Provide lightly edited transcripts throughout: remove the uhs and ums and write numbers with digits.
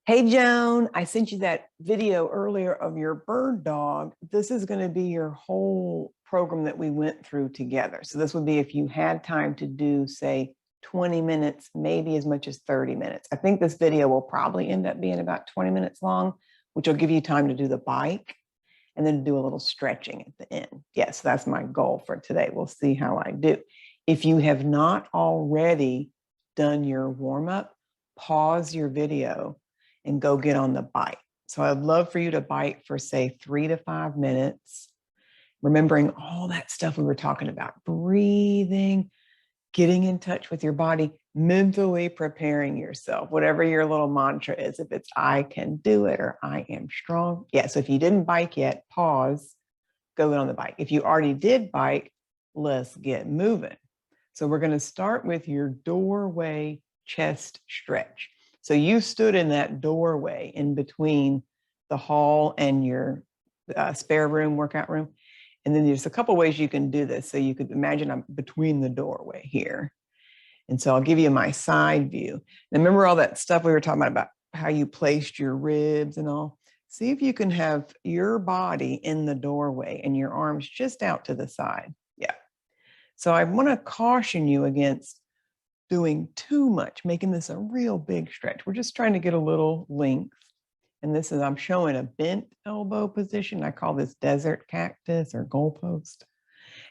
Hey, Joan, I sent you that video earlier of your bird dog. This is going to be your whole program that we went through together. So this would be if you had time to do, say, 20 minutes, maybe as much as 30 minutes. I think this video will probably end up being about 20 minutes long, which will give you time to do the bike and then do a little stretching at the end. Yes, that's my goal for today. We'll see how I do. If you have not already done your warm-up, pause your video and go get on the bike. So I'd love for you to bike for, say, 3 to 5 minutes, remembering all that stuff we were talking about, breathing, getting in touch with your body, mentally preparing yourself, whatever your little mantra is. If it's I can do it or I am strong. Yeah, so if you didn't bike yet, pause, go get on the bike. If you already did bike, let's get moving. So we're going to start with your doorway chest stretch. So you stood in that doorway in between the hall and your spare room, workout room. And then there's a couple ways you can do this. So you could imagine I'm between the doorway here. And so I'll give you my side view. And remember all that stuff we were talking about how you placed your ribs and all? See if you can have your body in the doorway and your arms just out to the side. Yeah. So I want to caution you against doing too much, making this a real big stretch. We're just trying to get a little length. And this is, I'm showing a bent elbow position. I call this desert cactus or goalpost.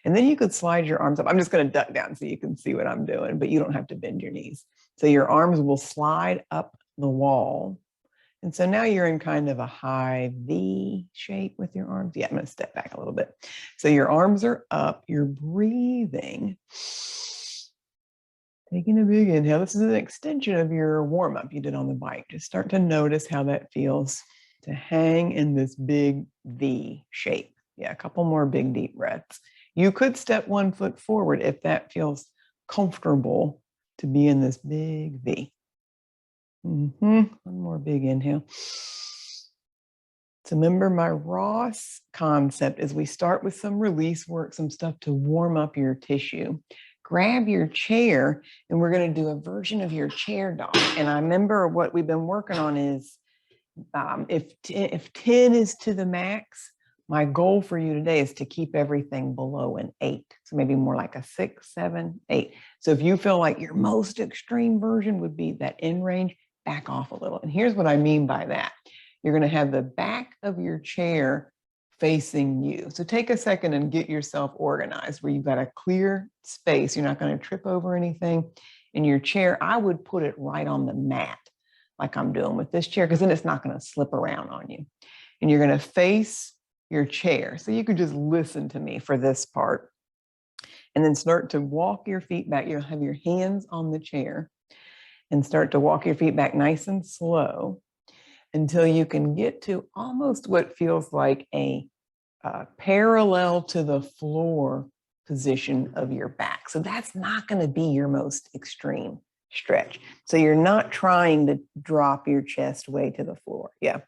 And then you could slide your arms up. I'm just going to duck down so you can see what I'm doing, but you don't have to bend your knees. So your arms will slide up the wall. And so now you're in kind of a high V shape with your arms. Yeah, I'm going to step back a little bit. So your arms are up, you're breathing. Taking a big inhale. This is an extension of your warm-up you did on the bike. Just start to notice how that feels to hang in this big V shape. Yeah, a couple more big deep breaths. You could step one foot forward if that feels comfortable to be in this big V. One more big inhale. So remember my Ross concept is we start with some release work, some stuff to warm up your tissue. Grab your chair and we're going to do a version of your chair dog. And I remember what we've been working on is if 10 is to the max, my goal for you today is to keep everything below an 8. So maybe more like a 6, 7, 8. So if you feel like your most extreme version would be that in range, back off a little. And here's what I mean by that. You're going to have the back of your chair facing you. So take a second and get yourself organized where you've got a clear space. You're not going to trip over anything. In your chair, I would put it right on the mat like I'm doing with this chair because then it's not going to slip around on you. And you're going to face your chair. So you could just listen to me for this part and then start to walk your feet back. You'll have your hands on the chair and start to walk your feet back nice and slow until you can get to almost what feels like a parallel to the floor position of your back. So that's not going to be your most extreme stretch. So you're not trying to drop your chest way to the floor. Yeah.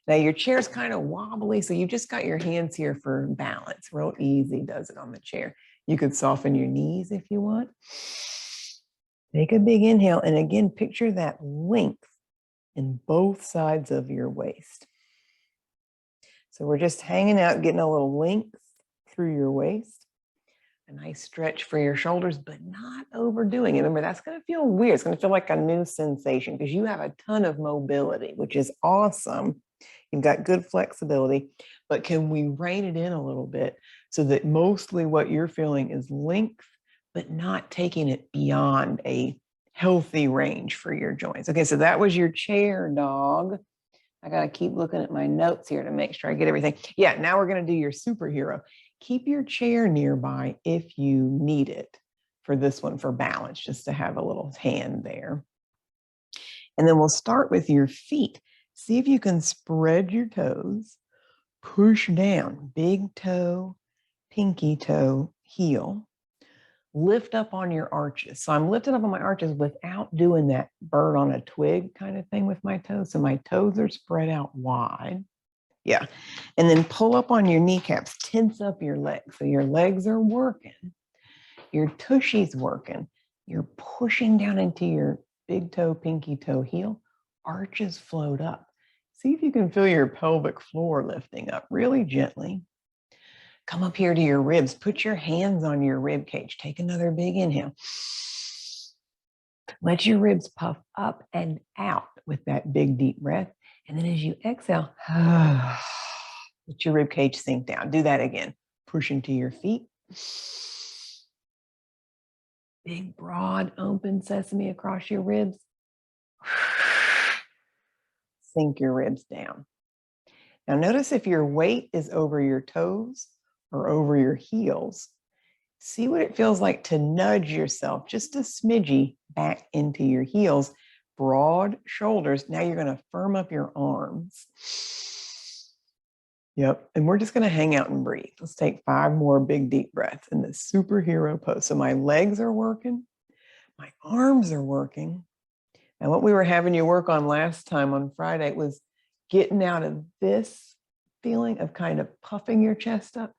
Now your chair's kind of wobbly, so you just got your hands here for balance. Real easy does it on the chair. You could soften your knees if you want. Take a big inhale, and again, picture that length in both sides of your waist. So we're just hanging out, getting a little length through your waist. A nice stretch for your shoulders, but not overdoing it. Remember, that's going to feel weird. It's going to feel like a new sensation because you have a ton of mobility, which is awesome. You've got good flexibility, but can we rein it in a little bit so that mostly what you're feeling is length, but not taking it beyond a healthy range for your joints. Okay, so that was your chair dog. I got to keep looking at my notes here to make sure I get everything. Yeah, now we're going to do your superhero. Keep your chair nearby if you need it for this one for balance, just to have a little hand there. And then we'll start with your feet. See if you can spread your toes, push down, big toe, pinky toe, heel. Lift up on your arches. So I'm lifting up on my arches without doing that bird on a twig kind of thing with my toes. So my toes are spread out wide. Yeah. And then pull up on your kneecaps, tense up your legs. So your legs are working. Your tushy's working. You're pushing down into your big toe, pinky toe, heel. arches float up. See if you can feel your pelvic floor lifting up really gently. Come up here to your ribs. Put your hands on your rib cage. Take another big inhale. Let your ribs puff up and out with that big deep breath. And then as you exhale, let your rib cage sink down. Do that again. Push into your feet. Big, broad, open sesame across your ribs. Sink your ribs down. Now notice if your weight is over your toes or over your heels. See what it feels like to nudge yourself just a smidgy back into your heels. Broad shoulders. Now you're going to firm up your arms. Yep. And we're just going to hang out and breathe. Let's take 5 more big, deep breaths in this superhero pose. So my legs are working. My arms are working. And what we were having you work on last time on Friday was getting out of this feeling of kind of puffing your chest up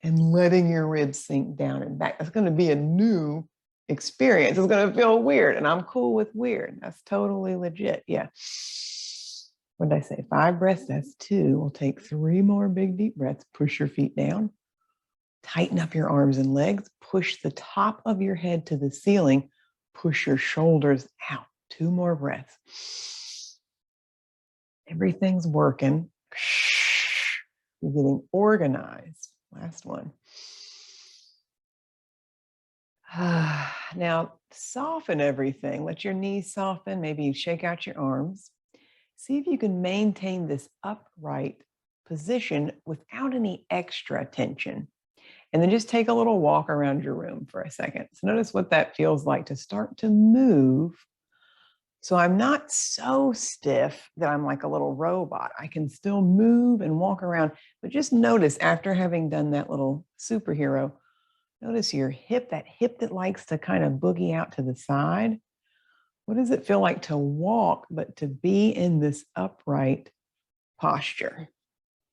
and letting your ribs sink down and back. That's going to be a new experience. It's going to feel weird, and I'm cool with weird. That's totally legit. Yeah. What did I say? 5 breaths, that's 2. We'll take 3 more big, deep breaths. Push your feet down. Tighten up your arms and legs. Push the top of your head to the ceiling. Push your shoulders out. 2 more breaths. Everything's working. You're getting organized. Last one. Now, soften everything. Let your knees soften. Maybe you shake out your arms. See if you can maintain this upright position without any extra tension. And then just take a little walk around your room for a second. So notice what that feels like to start to move. So I'm not so stiff that I'm like a little robot. I can still move and walk around, but just notice after having done that little superhero, notice your hip, that hip that likes to kind of boogie out to the side. What does it feel like to walk, but to be in this upright posture?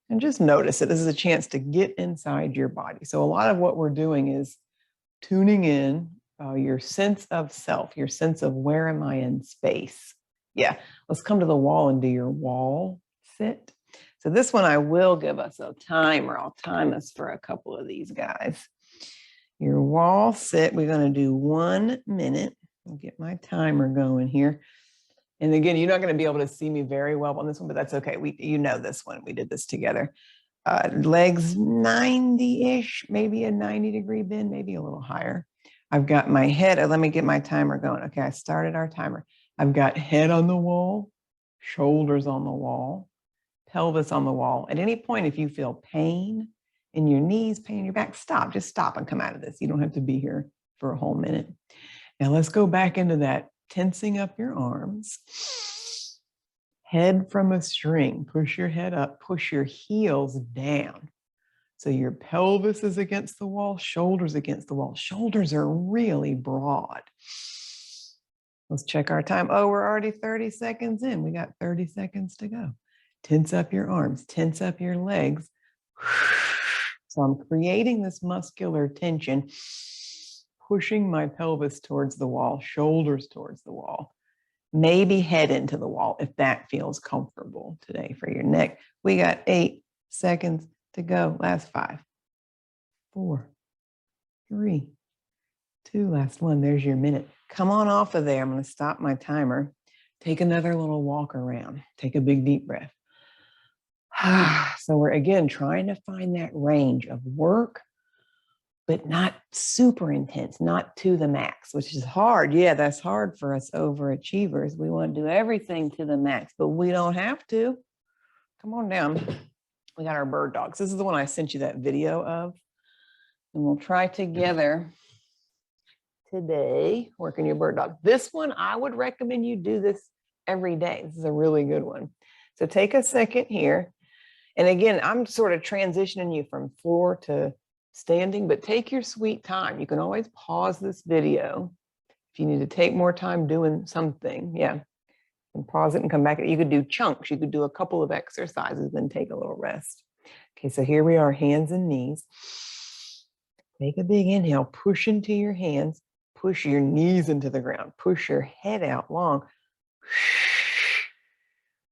And just notice it. This is a chance to get inside your body. So a lot of what we're doing is tuning in your sense of self, your sense of where am I in space? Yeah, let's come to the wall and do your wall sit. So this one I will give us a timer. I'll time us for a couple of these guys. Your wall sit, we're going to do 1 minute. I'll get my timer going here. And again, you're not going to be able to see me very well on this one, but that's okay. You know this one. We did this together. Legs 90-ish, maybe a 90-degree bend, maybe a little higher. I've got my head. Let me get my timer going. Okay, I started our timer. I've got head on the wall, shoulders on the wall, pelvis on the wall. At any point, if you feel pain in your knees, pain in your back, stop. Just stop and come out of this. You don't have to be here for a whole minute. Now let's go back into that tensing up your arms. Head from a string. Push your head up. Push your heels down. So your pelvis is against the wall, shoulders against the wall. Shoulders are really broad. Let's check our time. Oh, we're already 30 seconds in. We got 30 seconds to go. Tense up your arms. Tense up your legs. So I'm creating this muscular tension, pushing my pelvis towards the wall, shoulders towards the wall, maybe head into the wall if that feels comfortable today for your neck. We got 8 seconds to go. Last 5, 4, 3, 2, last 1. There's your minute. Come on off of there. I'm going to stop my timer. Take another little walk around. Take a big deep breath. So we're again trying to find that range of work, but not super intense, not to the max, which is hard. Yeah, that's hard for us overachievers. We want to do everything to the max, but we don't have to. Come on down. We got our bird dogs. This is the one I sent you that video of. And we'll try together today, working your bird dog. This one, I would recommend you do this every day. This is a really good one. So take a second here. And again, I'm sort of transitioning you from floor to standing, but take your sweet time. You can always pause this video if you need to take more time doing something. Yeah, and pause it and come back. You could do chunks. You could do a couple of exercises, then take a little rest. Okay, so here we are, hands and knees. Take a big inhale, push into your hands, push your knees into the ground, push your head out long.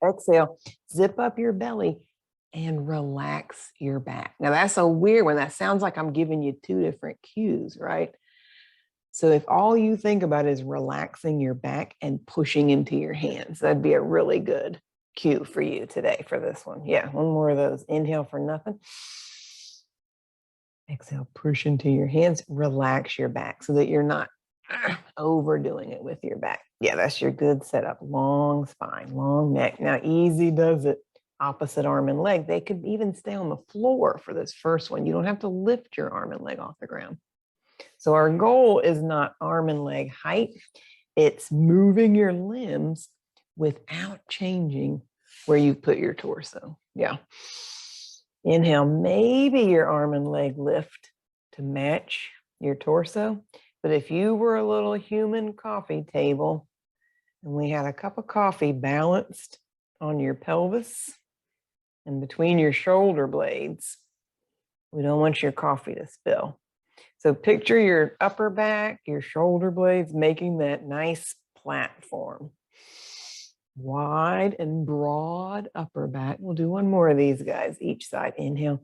Exhale, zip up your belly and relax your back. Now that's a weird one. That sounds like I'm giving you two different cues, right? So if all you think about is relaxing your back and pushing into your hands, that'd be a really good cue for you today for this one. Yeah, one more of those. Inhale for nothing. Exhale, push into your hands, relax your back so that you're not overdoing it with your back. Yeah, that's your good setup. Long spine, long neck. Now, easy does it. Opposite arm and leg. They could even stay on the floor for this first one. You don't have to lift your arm and leg off the ground. So our goal is not arm and leg height. It's moving your limbs without changing where you put your torso. Yeah. Inhale, maybe your arm and leg lift to match your torso. But if you were a little human coffee table and we had a cup of coffee balanced on your pelvis and between your shoulder blades, we don't want your coffee to spill. So picture your upper back, your shoulder blades making that nice platform. Wide and broad upper back. We'll do one more of these guys, each side. Inhale.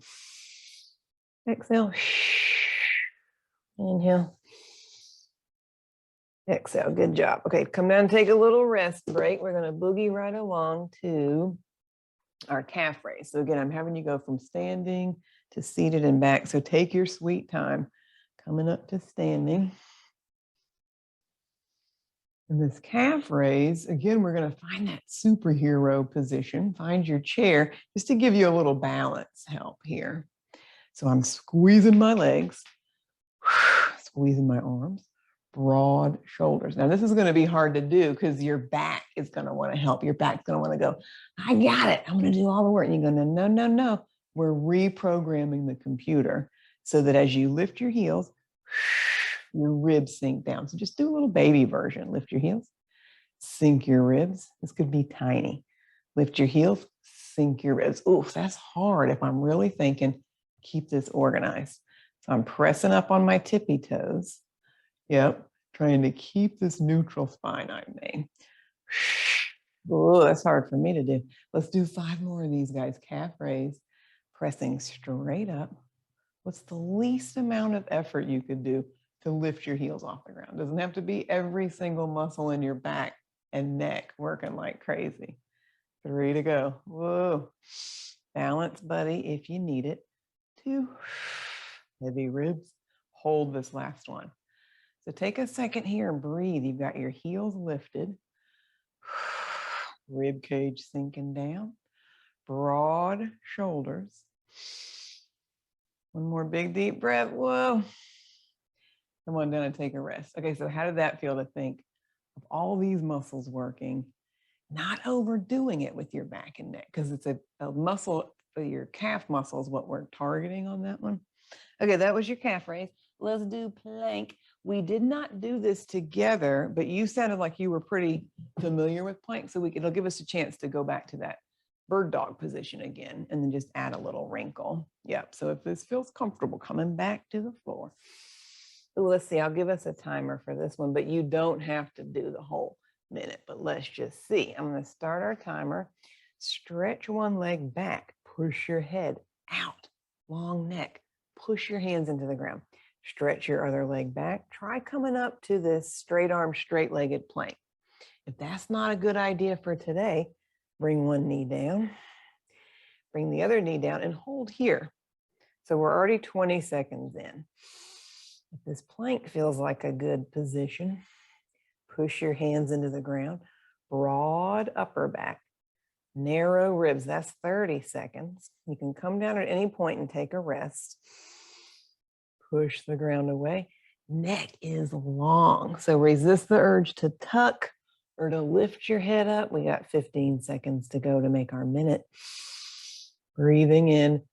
Exhale. Inhale. Exhale. Good job. Okay, come down and take a little rest break. We're going to boogie right along to our calf raise. So again, I'm having you go from standing to seated and back. So take your sweet time coming up to standing. In this calf raise, again, we're going to find that superhero position. Find your chair just to give you a little balance help here. So I'm squeezing my legs, squeezing my arms, broad shoulders. Now, this is going to be hard to do because your back is going to want to help. Your back's going to want to go, I got it. I'm going to do all the work. And you go, no, no, no, no. We're reprogramming the computer so that as you lift your heels, your ribs sink down. So just do a little baby version. Lift your heels, sink your ribs. This could be tiny. Lift your heels, sink your ribs. Oof, that's hard if I'm really thinking, keep this organized. So I'm pressing up on my tippy toes. Yep, trying to keep this neutral spine I made. Oh, that's hard for me to do. Let's do 5 more of these guys. Calf raise, pressing straight up. What's the least amount of effort you could do to lift your heels off the ground? Doesn't have to be every single muscle in your back and neck working like crazy. 3 to go. Whoa. Balance, buddy, if you need it. 2. Heavy ribs. Hold this last one. So take a second here and breathe. You've got your heels lifted. Rib cage sinking down. Broad shoulders. One more big deep breath. Whoa. Come on down and take a rest. Okay, so how did that feel to think of all these muscles working, not overdoing it with your back and neck? Because it's a muscle for your calf muscles, what we're targeting on that one. Okay, that was your calf raise. Let's do plank. We did not do this together, but you sounded like you were pretty familiar with plank, so it'll give us a chance to go back to that bird dog position again, and then just add a little wrinkle. Yep, so if this feels comfortable, coming back to the floor. Ooh, let's see, I'll give us a timer for this one, but you don't have to do the whole minute, but let's just see. I'm going to start our timer. Stretch one leg back, push your head out, long neck, push your hands into the ground. Stretch your other leg back. Try coming up to this straight arm, straight legged plank. If that's not a good idea for today, bring one knee down, bring the other knee down and hold here. So we're already 20 seconds in. If this plank feels like a good position, push your hands into the ground, broad upper back, narrow ribs. That's 30 seconds. You can come down at any point and take a rest. Push the ground away. Neck is long, so resist the urge to tuck or to lift your head up. We got 15 seconds to go to make our minute. Breathing in,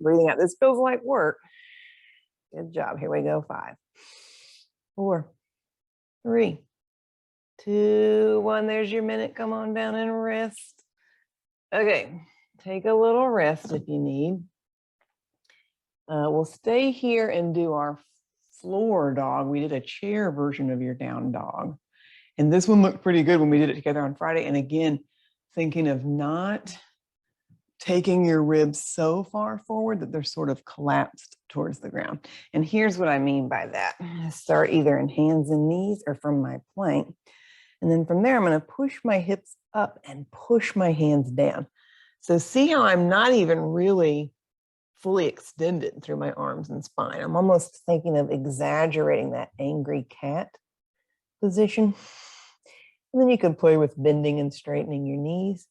breathing out. This feels like work. Good job. Here we go. 5, 4, 3, 2, 1. There's your minute. Come on down and rest. Okay, take a little rest if you need. We'll stay here and do our floor dog. We did a chair version of your down dog. And this one looked pretty good when we did it together on Friday. And again, thinking of not taking your ribs so far forward that they're sort of collapsed towards the ground. And here's what I mean by that. Start either in hands and knees or from my plank. And then from there, I'm going to push my hips up and push my hands down. So see how I'm not even really fully extended through my arms and spine. I'm almost thinking of exaggerating that angry cat position. And then you could play with bending and straightening your knees.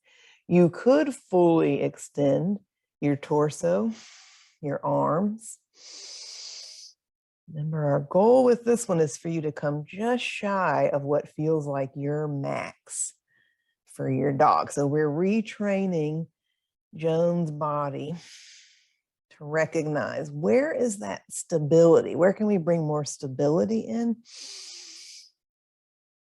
You could fully extend your torso, your arms. Remember, our goal with this one is for you to come just shy of what feels like your max for your dog. So we're retraining Joan's body to recognize, where is that stability? Where can we bring more stability in?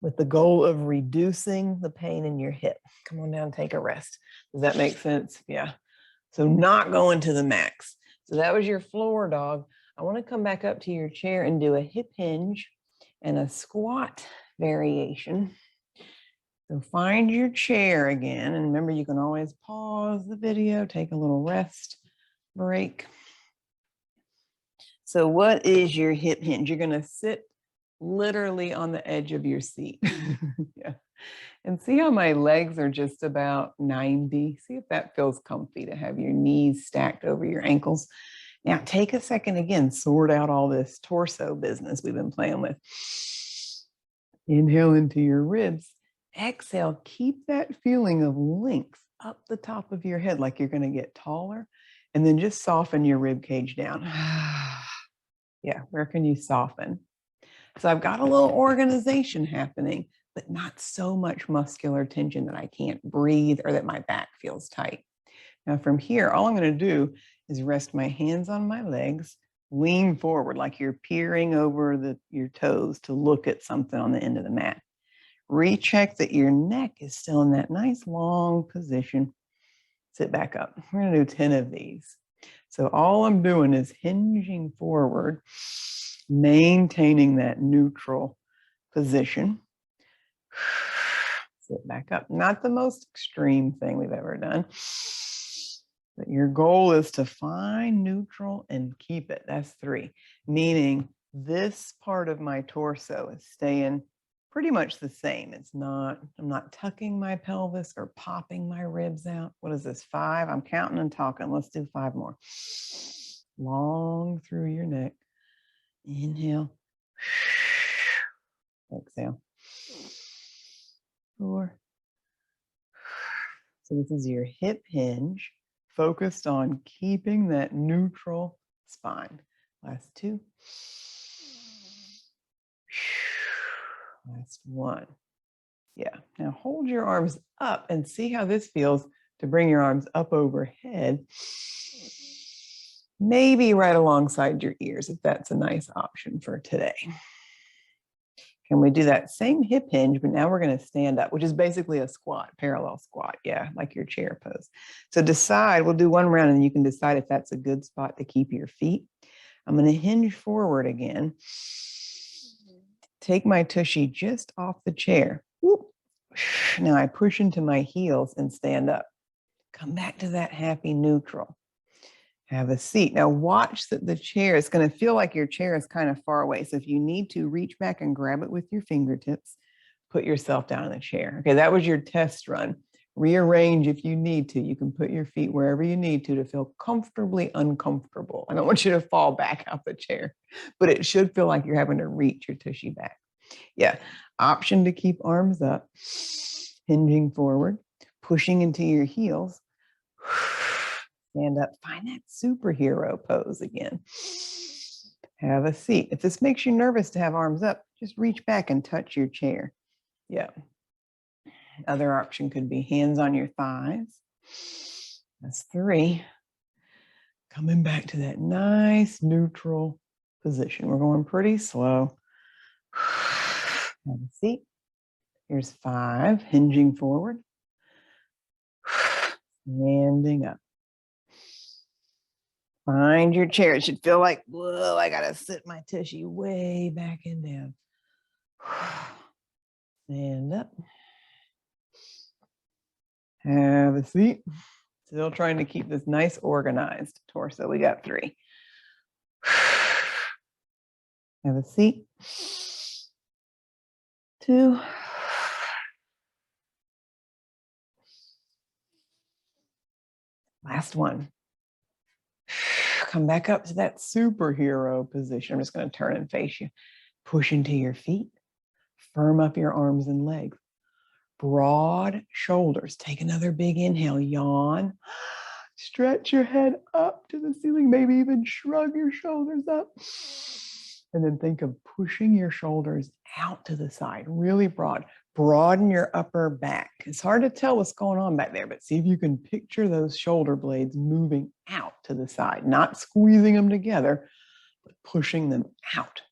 With the goal of reducing the pain in your hip. Come on down, take a rest. Does that make sense? Yeah. So not going to the max. So that was your floor dog. I want to come back up to your chair and do a hip hinge and a squat variation. So find your chair again. And remember, you can always pause the video, take a little rest break. So what is your hip hinge? You're going to sit literally on the edge of your seat. Yeah. And see how my legs are just about 90. See if that feels comfy to have your knees stacked over your ankles. Now take a second again, sort out all this torso business we've been playing with. Inhale into your ribs. Exhale, keep that feeling of length up the top of your head like you're going to get taller. And then just soften your rib cage down. Yeah, where can you soften? So I've got a little organization happening, but not so much muscular tension that I can't breathe or that my back feels tight. Now from here, all I'm going to do is rest my hands on my legs, lean forward like you're peering over your toes to look at something on the end of the mat. Recheck that your neck is still in that nice long position. Sit back up. We're going to do 10 of these. So all I'm doing is hinging forward, maintaining that neutral position. Sit back up. Not the most extreme thing we've ever done. But your goal is to find neutral and keep it. That's 3. Meaning this part of my torso is staying pretty much the same. I'm not tucking my pelvis or popping my ribs out. What is this, 5? I'm counting and talking. Let's do 5 more. Long through your neck. Inhale. Exhale. 4. So this is your hip hinge, focused on keeping that neutral spine. Last 2. Last 1. Yeah. Now hold your arms up and see how this feels to bring your arms up overhead. Maybe right alongside your ears, if that's a nice option for today. Can we do that same hip hinge, but now we're going to stand up, which is basically a squat, parallel squat. Yeah, like your chair pose. So decide, we'll do 1 round and you can decide if that's a good spot to keep your feet. I'm going to hinge forward again. Take my tushy just off the chair. Whoop. Now I push into my heels and stand up. Come back to that happy neutral. Have a seat. Now watch that the chair is going to feel like your chair is kind of far away. So if you need to, reach back and grab it with your fingertips. Put yourself down in the chair. Okay, that was your test run. Rearrange if you need to. You can put your feet wherever you need to feel comfortably uncomfortable. I don't want you to fall back out the chair, but it should feel like you're having to reach your tushy back. Yeah, option to keep arms up, hinging forward, pushing into your heels. Stand up, find that superhero pose again. Have a seat. If this makes you nervous to have arms up, just reach back and touch your chair. Yeah. Other option could be hands on your thighs. That's 3. Coming back to that nice neutral position. We're going pretty slow. Have a seat. Here's 5, hinging forward. Standing up. Find your chair. It should feel like, whoa, I got to sit my tushy way back and down. Stand up. Have a seat. Still trying to keep this nice organized torso. We got 3. Have a seat. 2. Last one. Come back up to that superhero position. I'm just going to turn and face you. Push into your feet. Firm up your arms and legs. Broad shoulders. Take another big inhale. Yawn. Stretch your head up to the ceiling. Maybe even shrug your shoulders up. And then think of pushing your shoulders out to the side, really broad. Broaden your upper back. It's hard to tell what's going on back there, but see if you can picture those shoulder blades moving out to the side, not squeezing them together, but pushing them out.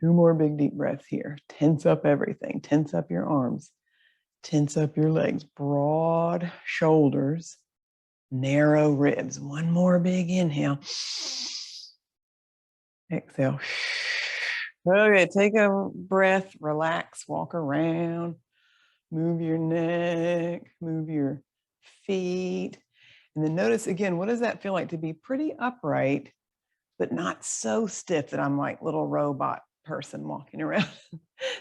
2 more big deep breaths here. Tense up everything. Tense up your arms. Tense up your legs. Broad shoulders, narrow ribs. 1 more big inhale. Exhale. Okay, take a breath, relax, walk around, move your neck, move your feet. And then notice again, what does that feel like to be pretty upright, but not so stiff that I'm like little robot person walking around?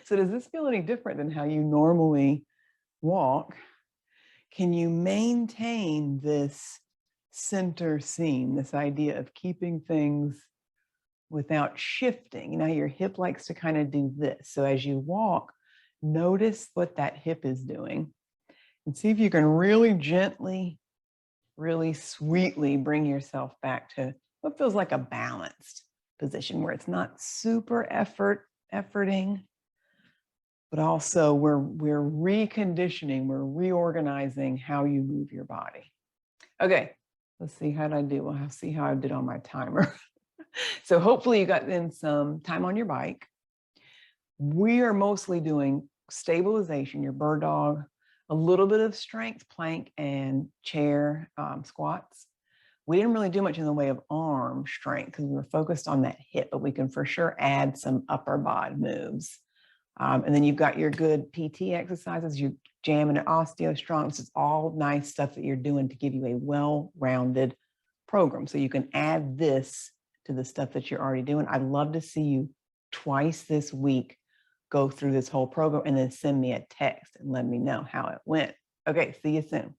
So does this feel any different than how you normally walk? Can you maintain this center seam, this idea of keeping things without shifting? You know, your hip likes to kind of do this. So as you walk, notice what that hip is doing and see if you can really gently, really sweetly bring yourself back to what feels like a balanced position where it's not super efforting, but also we're reconditioning, we're reorganizing how you move your body. Okay, let's see how did I do. We'll see how I did on my timer. So hopefully you got in some time on your bike. We are mostly doing stabilization, your bird dog, a little bit of strength, plank and chair squats. We didn't really do much in the way of arm strength because we were focused on that hip, but we can for sure add some upper body moves. And then you've got your good PT exercises, you jam into osteo strong. This is all nice stuff that you're doing to give you a well-rounded program. So you can add this to the stuff that you're already doing. I'd love to see you twice this week go through this whole program and then send me a text and let me know how it went. Okay, see you soon.